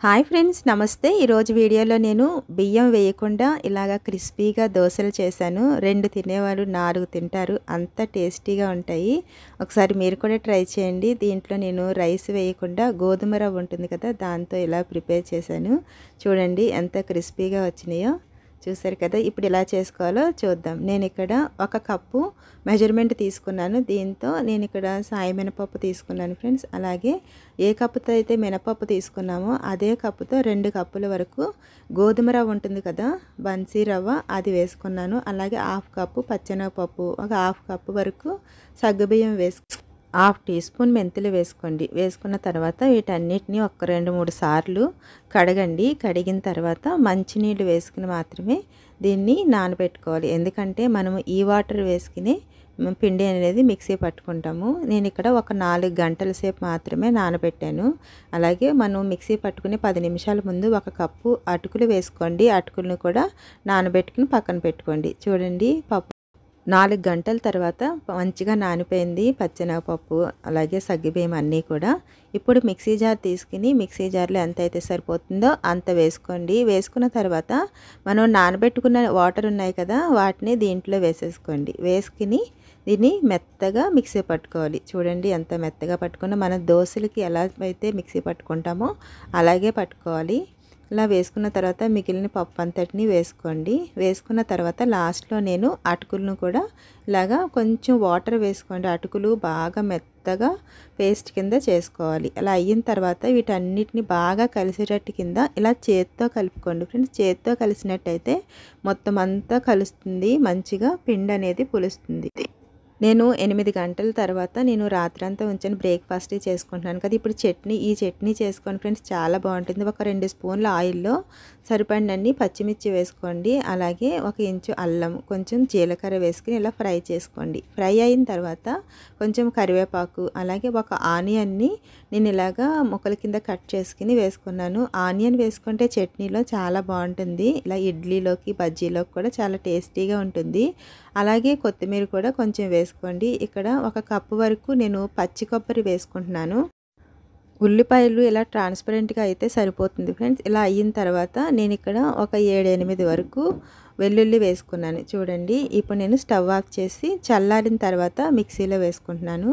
Hi friends, నమస్తే. ఈరోజు వీడియోలో నేను బియ్యం వేయకుండా ఇలాగా క్రిస్పీగా దోశలు చేశాను. 2 తినేవాళ్ళు 4 తింటారు, అంత టేస్టీగా ఉంటాయి. ఒకసారి మీరు కూడా ట్రై చేయండి. దీంట్లో నేను రైస్ వేయకుండా గోధుమ రవ్వ ఉంటుంది కదా, దాంతో ఇలా ప్రిపేర్ చేశాను. చూడండి ఎంత క్రిస్పీగా వచ్చినాయో. చూసారు కదా. ఇప్పుడు ఎలా చేసుకోవాలో చూద్దాం. నేను ఇక్కడ 1 కప్పు మెజర్మెంట్ తీసుకున్నాను. దీంతో నేను ఇక్కడ సాయి మినపప్పు తీసుకున్నాను ఫ్రెండ్స్. అలాగే ఏ కప్పుతో అయితే మినపప్పు తీసుకున్నామో అదే కప్పుతో 2 కప్పుల వరకు గోధుమ రవ్వ ఉంటుంది కదా, బన్సీ రవ్వ, అది వేసుకున్నాను. అలాగే 1/2 కప్పు పచ్చెనగపప్పు, ఒక 1/2 కప్పు వరకు సగ్గుబియ్యం 1/2 టీ స్పూన్ మెంతులు వేసుకోండి. వేసుకున్న తర్వాత వీటన్నిటిని ఒక 2-3 సార్లు కడగండి. కడిగిన తర్వాత మంచినీళ్ళు వేసుకుని మాత్రమే దీన్ని నానబెట్టుకోవాలి. ఎందుకంటే మనము ఈ వాటర్ వేసుకుని పిండి అనేది మిక్సీ పట్టుకుంటాము. నేను ఇక్కడ ఒక 4 గంటల సేపు మాత్రమే నానబెట్టాను. అలాగే మనం మిక్సీ పట్టుకుని 10 నిమిషాల ముందు 1 కప్పు అటుకులు వేసుకోండి. అటుకులను కూడా నానబెట్టుకుని పక్కన పెట్టుకోండి. చూడండి, పప్పు 4 గంటల తర్వాత మంచిగా నానిపోయింది. పచ్చెనగపప్పు అలాగే సగ్గుబియ్యం అన్నీ కూడా. ఇప్పుడు మిక్సీ జార్ తీసుకుని మిక్సీ జార్లో ఎంత అయితే సరిపోతుందో అంత వేసుకోండి. వేసుకున్న తర్వాత మనం నానబెట్టుకున్న వాటర్ ఉన్నాయి కదా, వాటిని దీంట్లో వేసేసుకోండి. వేసుకుని దీన్ని మెత్తగా మిక్సీ పట్టుకోవాలి. చూడండి ఎంత మెత్తగా పట్టుకున్నా, మన దోశలకి ఎలా అయితే మిక్సీ పట్టుకుంటామో అలాగే పట్టుకోవాలి. ఇలా వేసుకున్న తర్వాత మిగిలిన పప్పు అంతటిని వేసుకోండి. వేసుకున్న తర్వాత లాస్ట్లో నేను అటుకులను కూడా ఇలాగా కొంచెం వాటర్ వేసుకోండి. అటుకులు బాగా మెత్తగా పేస్ట్ కింద చేసుకోవాలి. అలా అయిన తర్వాత వీటన్నిటిని బాగా కలిసేటట్టు కింద ఇలా చేత్తో కలుపుకోండి ఫ్రెండ్స్. చేత్తో కలిసినట్టయితే మొత్తం అంతా కలుస్తుంది, మంచిగా పిండి అనేది పులుస్తుంది. నేను 8 గంటల తర్వాత నేను రాత్రంతా ఉంచాను, బ్రేక్ఫాస్ట్ చేసుకుంటున్నాను కదా. ఇప్పుడు ఈ చట్నీ చేసుకోండి ఫ్రెండ్స్, చాలా బాగుంటుంది. ఒక 2 స్పూన్ల ఆయిల్లో సరిపడినన్ని పచ్చిమిర్చి వేసుకోండి. అలాగే 1 ఇంచు అల్లం, కొంచెం జీలకర్ర వేసుకుని ఇలా ఫ్రై చేసుకోండి. ఫ్రై అయిన తర్వాత కొంచెం కరివేపాకు, అలాగే 1 ఆనియన్ని నేను ఇలాగా ముక్కల కింద కట్ చేసుకుని వేసుకున్నాను. ఆనియన్ వేసుకుంటే చట్నీలో చాలా బాగుంటుంది. ఇలా ఇడ్లీలోకి బజ్జీలోకి కూడా చాలా టేస్టీగా ఉంటుంది. అలాగే కొత్తిమీర కూడా కొంచెం వేసుకోండి. ఇక్కడ 1 కప్పు వరకు నేను పచ్చి కొబ్బరి వేసుకుంటున్నాను. ఉల్లిపాయలు ఇలా ట్రాన్స్పరెంట్గా అయితే సరిపోతుంది ఫ్రెండ్స్. ఇలా అయిన తర్వాత నేను ఇక్కడ ఒక 7-8 వరకు వెల్లుల్లి వేసుకున్నాను. చూడండి, ఇప్పుడు నేను స్టవ్ ఆఫ్ చేసి చల్లారిన తర్వాత మిక్సీలో వేసుకుంటున్నాను.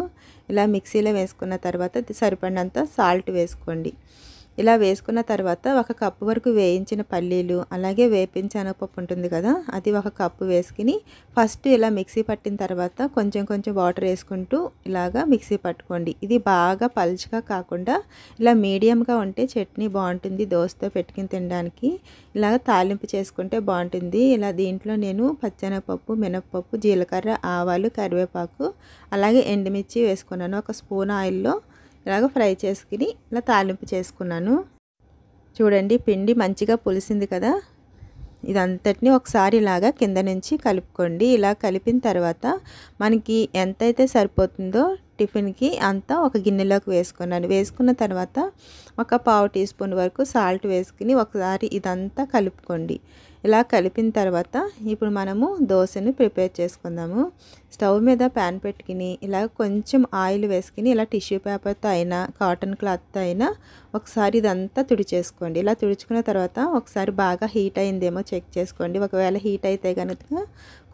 ఇలా మిక్సీలో వేసుకున్న తర్వాత సరిపడినంత సాల్ట్ వేసుకోండి. ఇలా వేసుకున్న తర్వాత 1 కప్పు వరకు వేయించిన పల్లీలు, అలాగే వేపించిన శనగపప్పు ఉంటుంది కదా, అది 1 కప్పు వేసుకుని ఫస్ట్ ఇలా మిక్సీ పట్టిన తర్వాత కొంచెం కొంచెం వాటర్ వేసుకుంటూ ఇలాగా మిక్సీ పట్టుకోండి. ఇది బాగా పల్చగా కాకుండా ఇలా మీడియంగా ఉంటే చట్నీ బాగుంటుంది. దోశతో పెట్టుకుని తినడానికి ఇలాగ తాలింపు చేసుకుంటే బాగుంటుంది. ఇలా దీంట్లో నేను పచ్చెనగపప్పు, మినపప్పు, జీలకర్ర, ఆవాలు, కరివేపాకు, అలాగే ఎండుమిర్చి వేసుకున్నాను. 1 స్పూన్ ఆయిల్లో ఇలాగ ఫ్రై చేసుకుని ఇలా తాలింపు చేసుకున్నాను. చూడండి, పిండి మంచిగా పులిసింది కదా. ఇదంతటిని ఒకసారి ఇలాగా కింద నుంచి కలుపుకోండి. ఇలా కలిపిన తర్వాత మనకి ఎంతైతే సరిపోతుందో టిఫిన్కి అంతా ఒక గిన్నెలోకి వేసుకున్నాను. వేసుకున్న తర్వాత 1/4 టీ స్పూన్ వరకు సాల్ట్ వేసుకుని ఒకసారి ఇదంతా కలుపుకోండి. ఇలా కలిపిన తర్వాత ఇప్పుడు మనము దోశని ప్రిపేర్ చేసుకుందాము. స్టవ్ మీద ప్యాన్ పెట్టుకుని ఇలా కొంచెం ఆయిల్ వేసుకుని ఇలా టిష్యూ పేపర్తో అయినా కాటన్ క్లాత్తో అయినా ఒకసారి ఇదంతా తుడిచేసుకోండి. ఇలా తుడుచుకున్న తర్వాత ఒకసారి బాగా హీట్ అయిందేమో చెక్ చేసుకోండి. ఒకవేళ హీట్ అయితే కనుక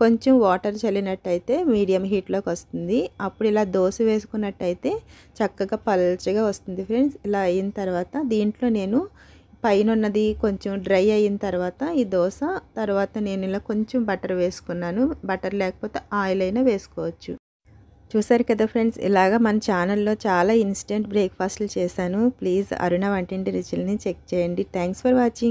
కొంచెం వాటర్ చల్లినట్టయితే మీడియం హీట్లోకి వస్తుంది. అప్పుడు ఇలా దోశ వేసుకున్నట్టయితే చక్కగా పల్చగా వస్తుంది ఫ్రెండ్స్. ఇలా అయిన తర్వాత దీంట్లో నేను పైన ఉన్నది కొంచెం డ్రై అయిన తర్వాత ఈ దోశ తర్వాత నేను ఇలా కొంచెం బటర్ వేసుకున్నాను. బటర్ లేకపోతే ఆయిల్ అయినా వేసుకోవచ్చు. చూసారు కదా ఫ్రెండ్స్, ఇలాగా మన ఛానల్లో చాలా ఇన్స్టెంట్ బ్రేక్ఫాస్ట్లు చేశాను. ప్లీజ్ అరుణ వంటింటి రుచుల్ని చెక్ చేయండి. Thanks for watching.